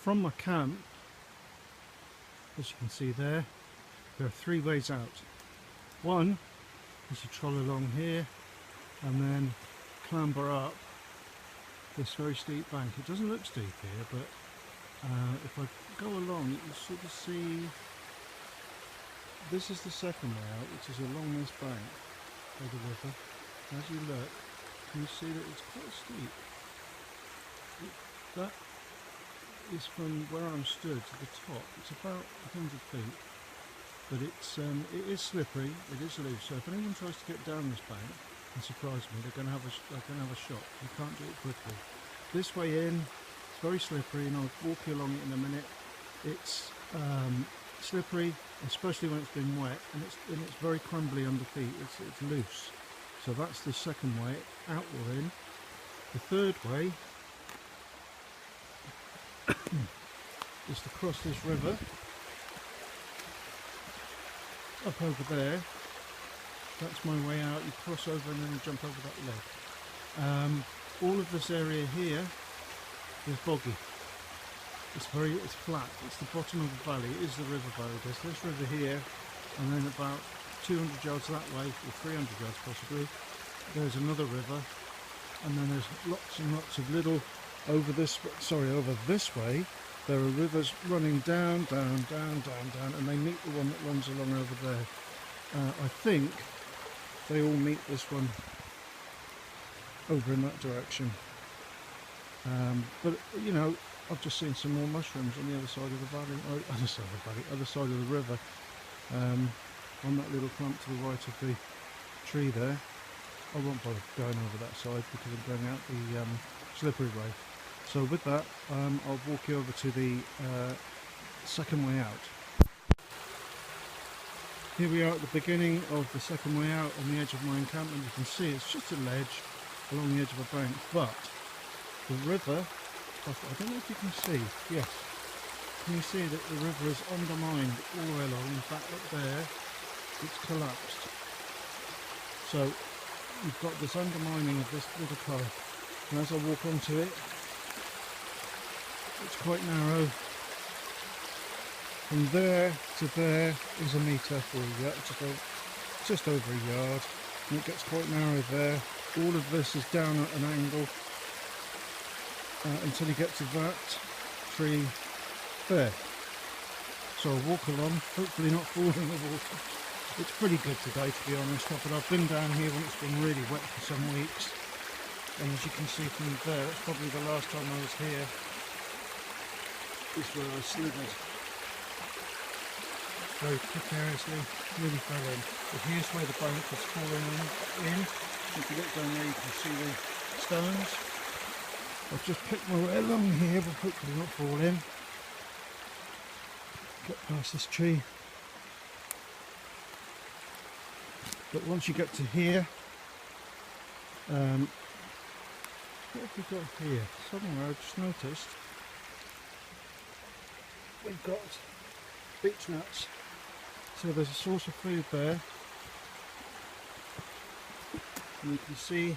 from my camp, as you can see there are 3 ways out. One is to troll along here and then clamber up this very steep bank. It doesn't look steep here, but if I go along, you can sort of see this is the second way out, which is along this bank of the river. As you look, you see that it's quite steep. That is from where I'm stood to the top. It's about 100 feet, but it is slippery, it is loose. So if anyone tries to get down this bank and surprise me, they're going to have a shot. You can't do it quickly. This way in, it's very slippery, and I'll walk you along it in a minute. It's slippery, especially when it's been wet, and it's very crumbly under feet. It's loose. So that's the second way out we're in. The third way is to cross this river up over there. That's my way out. You cross over and then you jump over that ledge. All of this area here is boggy. It's flat. It's the bottom of the valley. It is the river valley. There's this river here, and then about 200 yards that way, or 300 yards possibly, there's another river, and then there's lots and lots of little over this way. There are rivers running down, down, down, down, down, and they meet the one that runs along over there. I think they all meet this one over in that direction. But you know, I've just seen some more mushrooms on the other side of the valley, other side of the river, on that little clump to the right of the tree there. I won't bother going over that side because I'm going out the slippery way. So with that, I'll walk you over to the second way out. Here we are at the beginning of the second way out on the edge of my encampment. You can see it's just a ledge along the edge of a bank, but the river, I don't know if you can see, yes, can you see that the river is undermined all the way along? In fact, up there, it's collapsed. So you've got this undermining of this little cove, and as I walk onto it, it's quite narrow. From there to there is a metre, or just over a yard, and it gets quite narrow there. All of this is down at an angle until you get to that tree there. So I'll walk along, hopefully not falling in the water. It's pretty good today, to be honest, but I've been down here when it's been really wet for some weeks, and as you can see from there, that's probably the last time I was here, is where I slithered very precariously, really fell in. But here's where the bank is falling in. If you look down there, you can see the stones. I've just picked my way along here, but hopefully not fall in. Get past this tree. But once you get to here, what have we got here? Somewhere I've just noticed we've got beech nuts. So there's a source of food there. And you can see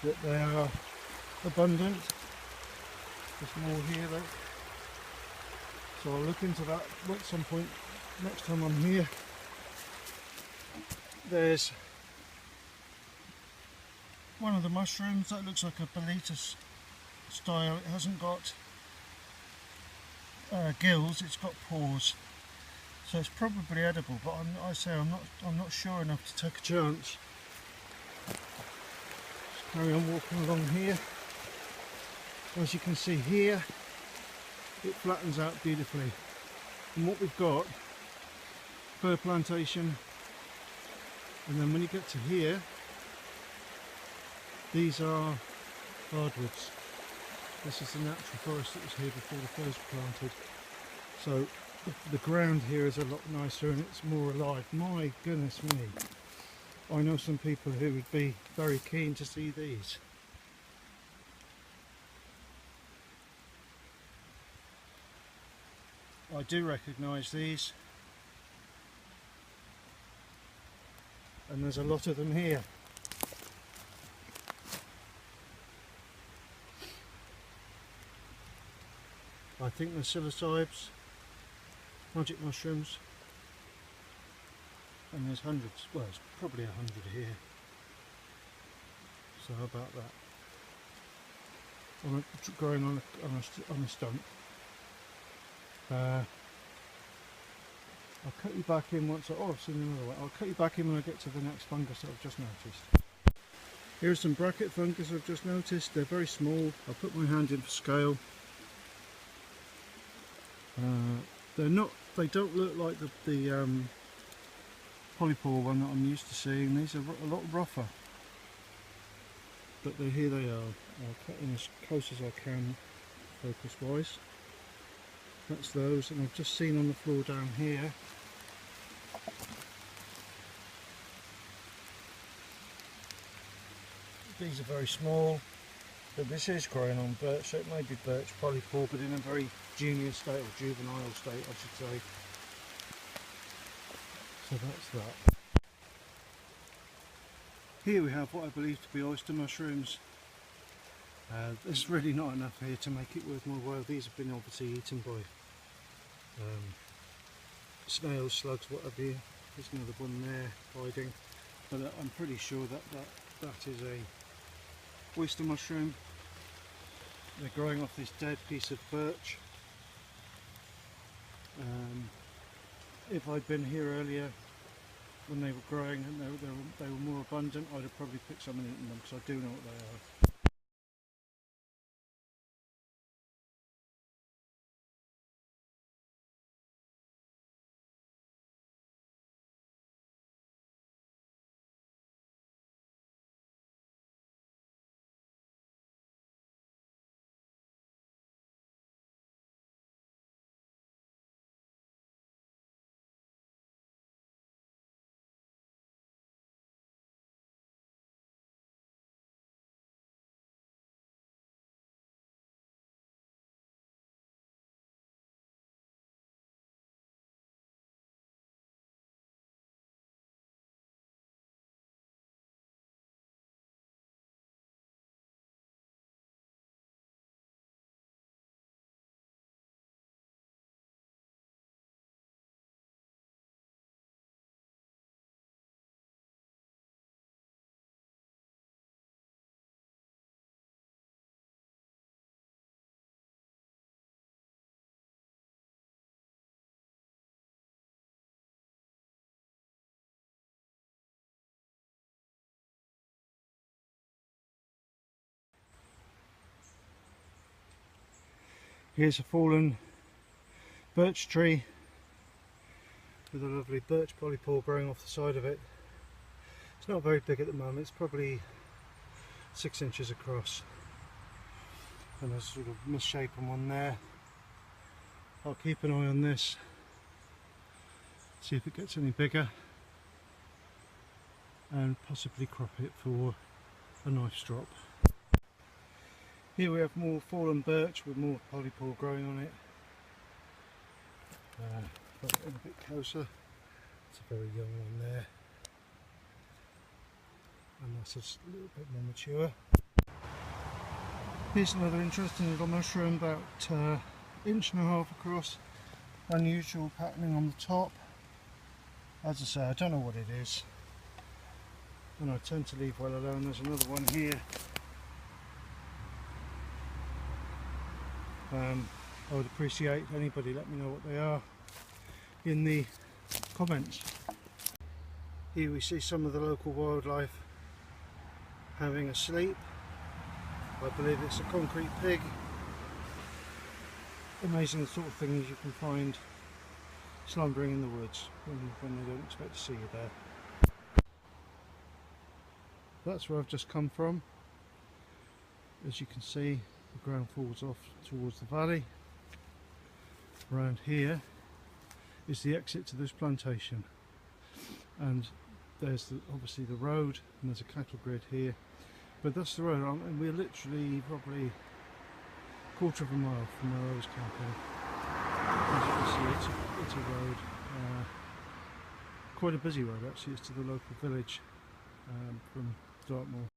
that they are abundant. There's more here though. So I'll look into that at some point next time I'm here. There's one of the mushrooms that looks like a boletus style. It hasn't got gills, it's got pores, so it's probably edible, but I'm not sure enough to take a chance. Just carry on walking along here. As you can see here, it flattens out beautifully, and what we've got, fir plantation, and then when you get to here, these are hardwoods. This is the natural forest that was here before the firs were planted. So the ground here is a lot nicer and it's more alive. My goodness me. I know some people who would be very keen to see these. I do recognise these. And there's a lot of them here. I think they're psilocybes, magic mushrooms, and there's hundreds, well it's probably 100 here, so how about that, growing on a stump. I'll cut you back in once I've seen another one. I'll cut you back in when I get to the next fungus that I've just noticed. Here's some bracket fungus I've just noticed. They're very small. I'll put my hand in for scale. They don't look like the polypore one that I'm used to seeing. These are a lot rougher. But here they are. I'll cut in as close as I can, focus wise. That's those, and I've just seen on the floor down here these are very small, but this is growing on birch, so it may be birch polypore, but in a very junior state, or juvenile state I should say. So that's that. Here we have what I believe to be oyster mushrooms. There's really not enough here to make it worth my while. These have been obviously eaten by snails, slugs, whatever. There's another one there hiding, but I'm pretty sure that is a oyster mushroom. They're growing off this dead piece of birch. If I'd been here earlier when they were growing and they were more abundant, I'd have probably picked some and eaten them, because I do know what they are. Here's a fallen birch tree with a lovely birch polypore growing off the side of it. It's not very big at the moment, it's probably 6 inches across, and there's sort of misshapen one there. I'll keep an eye on this, see if it gets any bigger, and possibly crop it for a nice drop. Here we have more fallen birch with more polypore growing on it. Put it in a bit closer. It's a very young one there, and that's just a little bit more mature. Here's another interesting little mushroom, about 1.5 inches across. Unusual patterning on the top. As I say, I don't know what it is, and I tend to leave well alone. There's another one here. I would appreciate anybody let me know what they are in the comments. Here we see some of the local wildlife having a sleep. I believe it's a concrete pig. Amazing the sort of things you can find slumbering in the woods when they don't expect to see you there. That's where I've just come from. As you can see, the ground falls off towards the valley. Around here is the exit to this plantation, and there's obviously the road, and there's a cattle grid here, but that's the road, and we're literally probably a quarter of a mile from where I was camping. As you can see, it's a road, quite a busy road actually. It's to the local village from Dartmoor.